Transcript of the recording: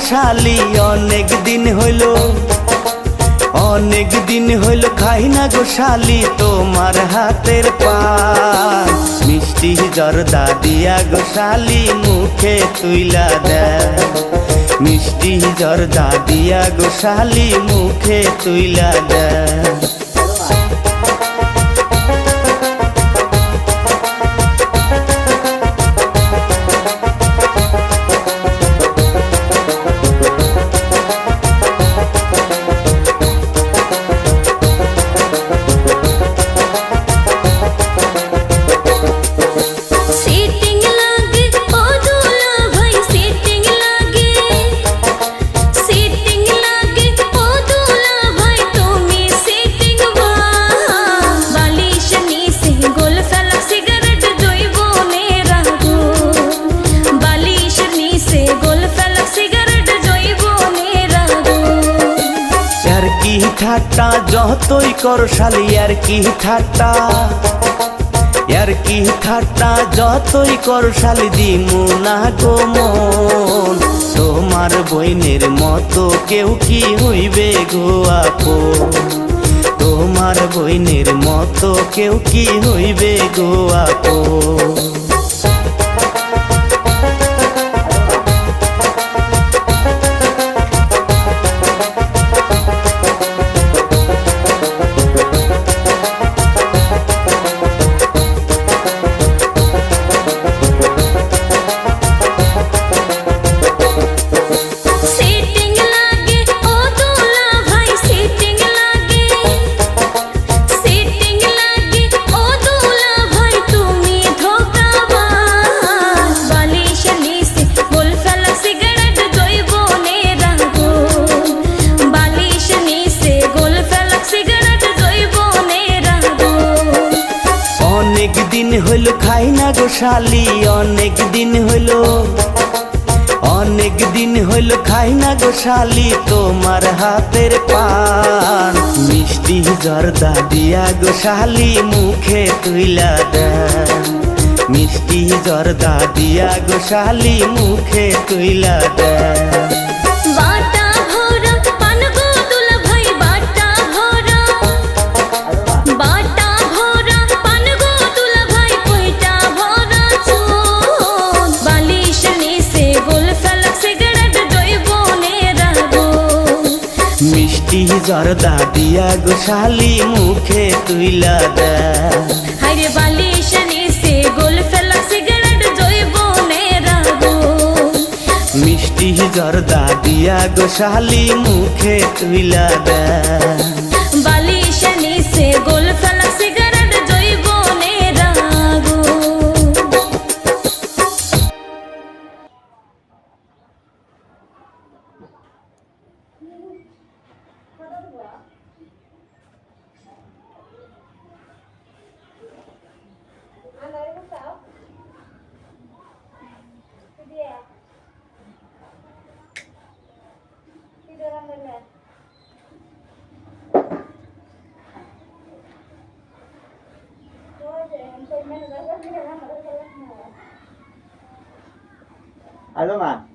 শালি অনেক দিন হইল খাই না গো শালি তোমার হাতের পান। মিষ্টি জর্দা দিয়া গো শালি মুখে তুইলা দেয়, মিষ্টি জর্দা দিয়া গো শালি মুখে তুইলা দেয়। ঠাট্টা যতই কর শালি আর কি ঠাট্টা, আর কি ঠাট্টা যতই কর শালি দিমু না গো মন। তোমার বইনের মতো কেউ কি হইবে গো আপন, তোমার বইনের মতো কেউ কি হইবে গো আপন। খাই না গো শালি অনেক দিন হইল খাই না গো শালি তোমার হাতের পান। মিষ্টি জর্দা দিয়া গো শালি মুখে তুইলা দেয়, মিষ্টি জর্দা দিয়া গো শালি মুখে তুইলা দেয়। মিষ্টি জর্দা দিয়া গো শালি মুখে তুইলা দেয়, হায়রে বালিশ নিচে গোল ফেলা সিগারেট জৈবনের আগুন। মিষ্টি জর্দা দিয়া গো শালি মুখে তুইলা দেয়, বালিশ নিচে গোল ফেলা সিগারেট জৈবনের আগুন। Halo, Ma.